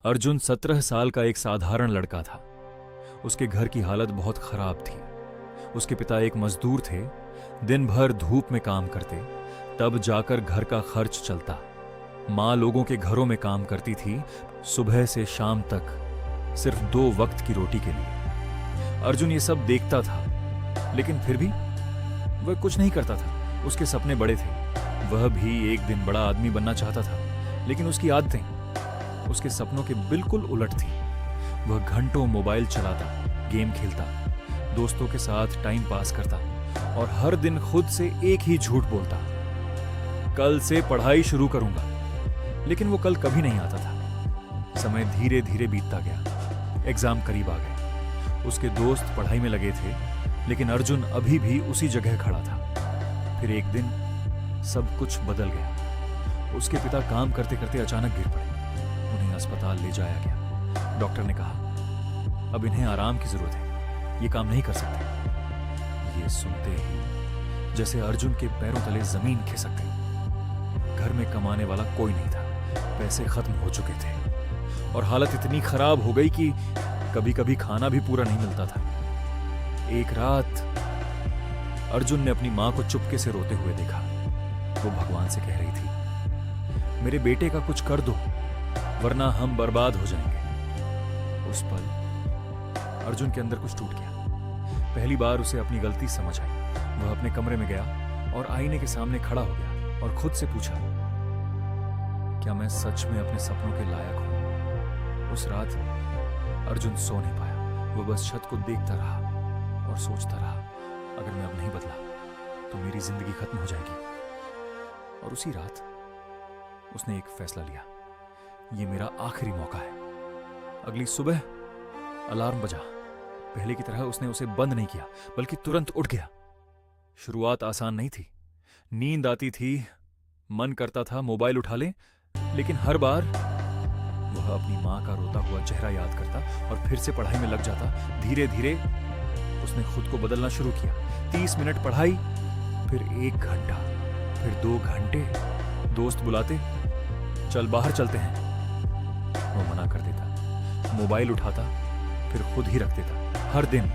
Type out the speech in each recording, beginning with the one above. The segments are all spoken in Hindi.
अर्जुन 17 साल का एक साधारण लड़का था। उसके घर की हालत बहुत खराब थी। उसके पिता एक मजदूर थे, दिन भर धूप में काम करते, तब जाकर घर का खर्च चलता। माँ लोगों के घरों में काम करती थी, सुबह से शाम तक, सिर्फ 2 वक्त की रोटी के लिए। अर्जुन ये सब देखता था, लेकिन फिर भी वह कुछ नहीं करता था। उसके सपने बड़े थे। वह भी एक दिन बड़ा आदमी बनना चाहता था, लेकिन उसकी आदतें उसके सपनों के बिल्कुल उलट थी। वह घंटों मोबाइल चलाता, गेम खेलता, दोस्तों के साथ टाइम पास करता और हर दिन खुद से एक ही झूठ बोलता, कल से पढ़ाई शुरू करूंगा। लेकिन वो कल कभी नहीं आता था। समय धीरे धीरे बीतता गया। एग्जाम करीब आ गए। उसके दोस्त पढ़ाई में लगे थे, लेकिन अर्जुन अभी भी उसी जगह खड़ा था। फिर एक दिन सब कुछ बदल गया। उसके पिता काम करते करते अचानक गिर पड़े। उन्हें अस्पताल ले जाया गया। डॉक्टर ने कहा, अब इन्हें आराम की जरूरत है, ये काम नहीं कर सकते। ये सुनते ही जैसे अर्जुन के पैरों तले जमीन खिसक गई। घर में कमाने वाला कोई नहीं था, पैसे खत्म हो चुके थे और हालत इतनी खराब हो गई कि कभी कभी खाना भी पूरा नहीं मिलता था। एक रात अर्जुन ने अपनी मां को चुपके से रोते हुए देखा। वो भगवान से कह रही थी, मेरे बेटे का कुछ कर दो, वरना हम बर्बाद हो जाएंगे। उस पल अर्जुन के अंदर कुछ टूट गया। पहली बार उसे अपनी गलती समझ आई। वह अपने कमरे में गया और आईने के सामने खड़ा हो गया और खुद से पूछा, क्या मैं सच में अपने सपनों के लायक हूं? उस रात अर्जुन सो नहीं पाया। वह बस छत को देखता रहा और सोचता रहा, अगर मैं अब नहीं बदला तो मेरी जिंदगी खत्म हो जाएगी। और उसी रात उसने एक फैसला लिया, ये मेरा आखिरी मौका है। अगली सुबह अलार्म बजा। पहले की तरह उसने उसे बंद नहीं किया, बल्कि तुरंत उठ गया। शुरुआत आसान नहीं थी। नींद आती थी, मन करता था मोबाइल उठा ले, लेकिन हर बार वह अपनी मां का रोता हुआ चेहरा याद करता और फिर से पढ़ाई में लग जाता। धीरे धीरे उसने खुद को बदलना शुरू किया। 30 मिनट पढ़ाई, फिर 1 घंटा, फिर 2 घंटे। दोस्त बुलाते, चल बाहर चलते हैं, वो मना कर देता। मोबाइल उठाता, फिर खुद ही रख देता। हर दिन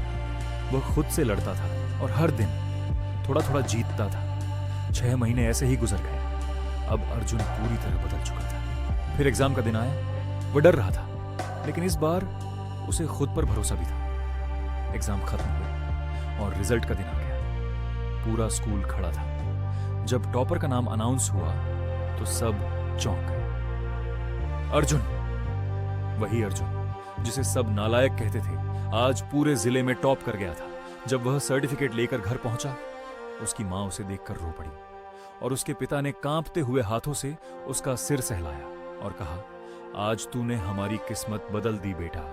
वह खुद से लड़ता था और हर दिन थोड़ा थोड़ा जीतता था। 6 महीने ऐसे ही गुजर गए। अब अर्जुन पूरी तरह बदल चुका था। फिर एग्जाम का दिन आया। वह डर रहा था, लेकिन इस बार उसे खुद पर भरोसा भी था। एग्जाम खत्म हुए और रिजल्ट का दिन आ गया। पूरा स्कूल खड़ा था। जब टॉपर का नाम अनाउंस हुआ तो सब चौंक गए। अर्जुन, वही अर्जुन जिसे सब नालायक कहते थे, आज पूरे जिले में टॉप कर गया था। जब वह सर्टिफिकेट लेकर घर पहुंचा, उसकी मां उसे देखकर रो पड़ी और उसके पिता ने कांपते हुए हाथों से उसका सिर सहलाया और कहा, आज तूने हमारी किस्मत बदल दी बेटा।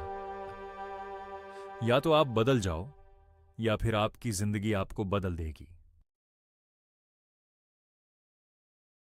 या तो आप बदल जाओ या फिर आपकी जिंदगी आपको बदल देगी।